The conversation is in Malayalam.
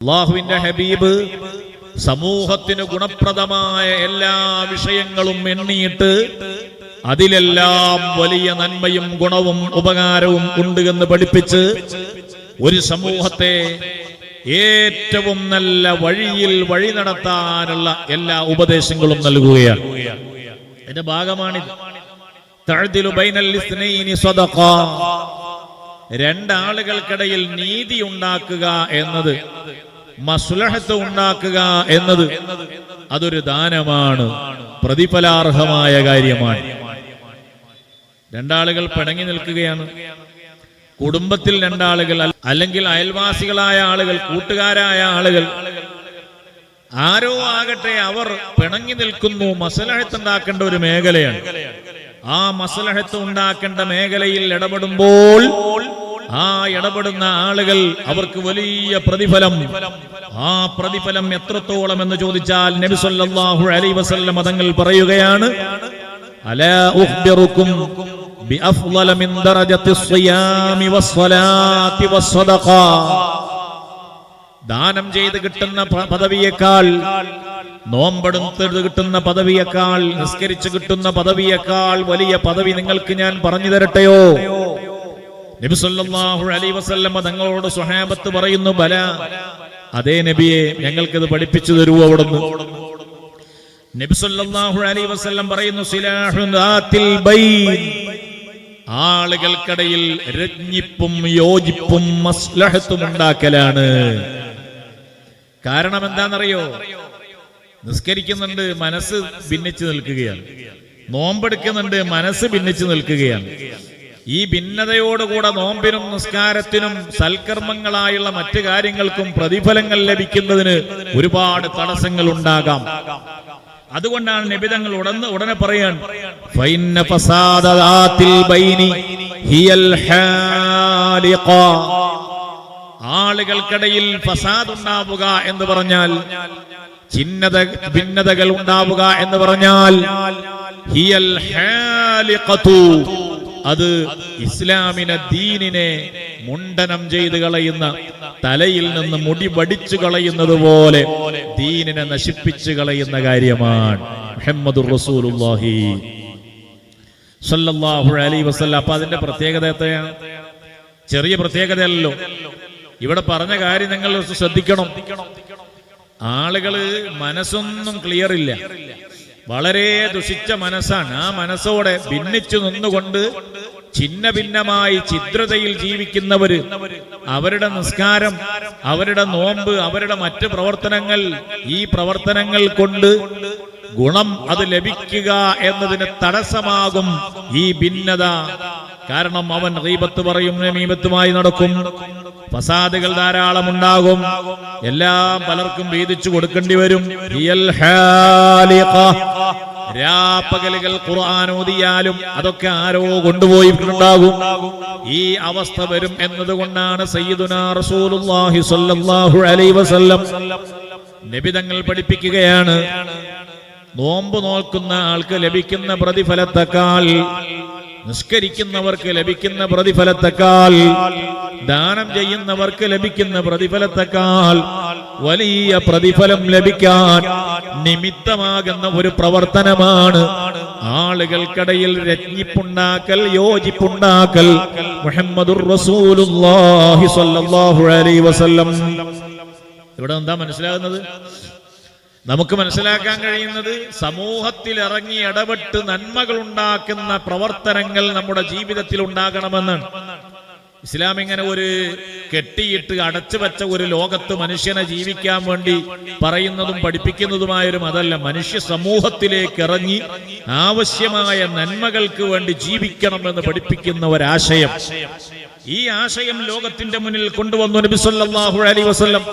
അല്ലാഹുവിന്റെ ഹബീബ് സമൂഹത്തിന് ഗുണപ്രദമായ എല്ലാ വിഷയങ്ങളും എണ്ണിയിട്ട് അതിലെല്ലാം വലിയ നന്മയും ഗുണവും ഉപകാരവും ഉണ്ട് എന്ന് പഠിപ്പിച്ച് ഒരു സമൂഹത്തെ ഏറ്റവും നല്ല വഴിയിൽ വഴി നടത്താനുള്ള എല്ലാ ഉപദേശങ്ങളും നൽകുകയാണ്. അതിന്റെ ഭാഗമാണിത്. തഅദിലു ബൈനൽ ഇസ്നൈനി സദഖ, രണ്ടാളുകൾക്കിടയിൽ നീതി ഉണ്ടാക്കുക എന്നത്, മസ്ലഹത്ത് ഉണ്ടാക്കുക എന്നത് അതൊരു ദാനമാണ്, പ്രതിഫലാർഹമായ കാര്യമാണ്. രണ്ടാളുകൾ പിണങ്ങി നിൽക്കുകയാണ്, കുടുംബത്തിൽ രണ്ടാളുകൾ, അല്ലെങ്കിൽ അയൽവാസികളായ ആളുകൾ, കൂട്ടുകാരായ ആളുകൾ, ആരോ ആകട്ടെ അവർ പിണങ്ങി നിൽക്കുന്നു. മസ്ലഹത്ത് ഉണ്ടാക്കേണ്ട ഒരു മേഖലയാണ്. ആ മസ്ലഹത്ത് ഉണ്ടാക്കേണ്ട മേഖലയിൽ ഇടപെടുമ്പോൾ ആ ഇടപെടുന്ന ആളുകൾ അവർക്ക് വലിയ പ്രതിഫലം. ആ പ്രതിഫലം എത്രത്തോളം എന്ന് ചോദിച്ചാൽ നബി സല്ലല്ലാഹു അലൈഹി വസല്ലം തങ്ങൾ പറയുകയാണ്, അലാ ഉഖ്ബിറുക്കും ബിഅഫ്ളല മിൻ ദറജത്തി സിയാമി വസ്സലാത്തി വസ്സദഖ, ദാനം ചെയ്ത് കിട്ടുന്ന പദവിയേക്കാൾ, നോമ്പെടുത്ത് കിട്ടുന്ന പദവിയേക്കാൾ, നിസ്കരിച്ച് കിട്ടുന്ന പദവിയേക്കാൾ വലിയ പദവി നിങ്ങൾക്ക് ഞാൻ പറഞ്ഞു തരട്ടെയോ? നബി സല്ലല്ലാഹു അലൈഹി വസല്ലം തങ്ങളോട് സ്വഹാബത്ത് പറയുന്നു, ബല, അതേ നബിയെ, ഞങ്ങൾക്കിത് പഠിപ്പിച്ചു തരൂ അവിടുന്ന്. നബി സല്ലല്ലാഹു അലൈഹി വസല്ലം പറയുന്നു, സിലാഹുൻ ദാത്തിൽ ബൈൻ, ആളുകൾക്കിടയിൽ രജ്ഞിപ്പും യോജിപ്പും മസ്ലഹത്തും ഉണ്ടാക്കലാണ്. കാരണം എന്താണെന്നറിയോ? നിസ്കരിക്കുന്നുണ്ട്, മനസ്സ് ഭിന്നിച്ചു നിൽക്കുകയാണ്. നോമ്പെടുക്കുന്നുണ്ട്, മനസ്സ് ഭിന്നിച്ചു നിൽക്കുകയാണ്. ഈ ഭിന്നതയോടുകൂടെ നോമ്പിനും നിസ്കാരത്തിനും സൽക്കർമ്മങ്ങളായുള്ള മറ്റു കാര്യങ്ങൾക്കും പ്രതിഫലങ്ങൾ ലഭിക്കുന്നതിന് ഒരുപാട് തടസ്സങ്ങൾ ഉണ്ടാകാം. അതുകൊണ്ടാണ് നബിതങ്ങൾ ഉടനെ പറയാൻ, ഫൈന്ന ഫസാദാത്തിൽ ബൈനി ഹിയൽ ഹാലിഖ, ആളുകൾക്കിടയിൽ ഫസാദ് ഉണ്ടാവുക എന്ന് പറഞ്ഞാൽ, ഭിന്നതകൾ ഉണ്ടാവുക എന്ന് പറഞ്ഞാൽ, ഹിയൽ ഹാലിഖതു, അത് ഇസ്ലാമിനെ, ദീനിനെ മുണ്ടനം ചെയ്ത് കളയുന്ന, തലയിൽ നിന്ന് മുടി വടിച്ചു കളയുന്നത് പോലെ ദീനിനെ നശിപ്പിച്ചു കളയുന്ന കാര്യമാണ്. മുഹമ്മദുർ റസൂലുള്ളാഹി സ്വല്ലല്ലാഹു അലൈഹി വസല്ലം. അപ്പൊ അതിന്റെ പ്രത്യേകത എത്രയാണ്? ചെറിയ പ്രത്യേകതയല്ലോ. ഇവിടെ പറഞ്ഞ കാര്യം നിങ്ങൾ ശ്രദ്ധിക്കണം. ആളുകള് മനസ്സൊന്നും ക്ലിയർ ഇല്ല, വളരെ ദുഷിച്ച മനസ്സാണ്. ആ മനസ്സോടെ ഭിന്നിച്ചു നിന്നുകൊണ്ട് ഛിന്ന ഭിന്നമായി ചിദ്രതയിൽ ജീവിക്കുന്നവര്, അവരുടെ നിസ്കാരം, അവരുടെ നോമ്പ്, അവരുടെ മറ്റ് പ്രവർത്തനങ്ങൾ, ഈ പ്രവർത്തനങ്ങൾ കൊണ്ട് ഗുണം അത് ലഭിക്കുക എന്നതിന് തടസ്സമാകും ഈ ഭിന്നത. കാരണം അവൻ ഗീബത്ത് പറയും, നമീമത്തുമായി നടക്കും, ഫസാദുകൾ ധാരാളം ഉണ്ടാകും, എല്ലാം പലർക്കും വീതിച്ചു കൊടുക്കേണ്ടി വരും. രാപ്പകലുകൾ ഖുർആൻ ഓതിയാലും അതൊക്കെ ആരോ കൊണ്ടുപോയിട്ടുണ്ടാകും. ഈ അവസ്ഥ വരും എന്നതുകൊണ്ടാണ് സയ്യിദുനാ റസൂലുള്ളാഹി സ്വല്ലല്ലാഹു അലൈഹി വസല്ലം നബിതങ്ങൾ പഠിപ്പിക്കുകയാണ്, നോമ്പ് നോക്കുന്ന ആൾക്ക് ലഭിക്കുന്ന പ്രതിഫലത്തെക്കാൾ, നിസ്കരിക്കുന്നവർക്ക് ലഭിക്കുന്ന പ്രതിഫലത്തെക്കാൾ, ദാനം ചെയ്യുന്നവർക്ക് ലഭിക്കുന്ന പ്രതിഫലത്തെക്കാൾ വലിയ പ്രതിഫലം ലഭിക്കാൻ നിമിത്തമാകുന്ന ഒരു പ്രവർത്തനമാണ് ആളുകൾക്കിടയിൽ രജ്ഞിപ്പുണ്ടാക്കൽ, യോജിപ്പുണ്ടാക്കൽ. മുഹമ്മദുർ റസൂലുള്ളാഹി സ്വല്ലല്ലാഹു അലൈഹി വസല്ലം. ഇവിടെ എന്താ മനസ്സിലാകുന്നത്? നമുക്ക് മനസ്സിലാക്കാൻ കഴിയുന്നത്, സമൂഹത്തിൽ ഇറങ്ങി ഇടപെട്ട് നന്മകൾ ഉണ്ടാക്കുന്ന പ്രവർത്തനങ്ങൾ നമ്മുടെ ജീവിതത്തിൽ ഉണ്ടാകണമെന്നാണ്. ഇസ്ലാം ഇങ്ങനെ ഒരു കെട്ടിയിട്ട് അടച്ചു വെച്ച ഒരു ലോകത്ത് മനുഷ്യനെ ജീവിക്കാൻ വേണ്ടി പറയുന്നതും പഠിപ്പിക്കുന്നതുമായൊരു മതമല്ല. മനുഷ്യ സമൂഹത്തിലേക്ക് ഇറങ്ങി ആവശ്യമായ നന്മകൾക്ക് വേണ്ടി ജീവിക്കണമെന്ന് പഠിപ്പിക്കുന്ന ഒരാശയം. ഈ ആശയം ലോകത്തിന്റെ മുന്നിൽ കൊണ്ടുവന്നു നബി സല്ലല്ലാഹു അലൈഹി വസല്ലം.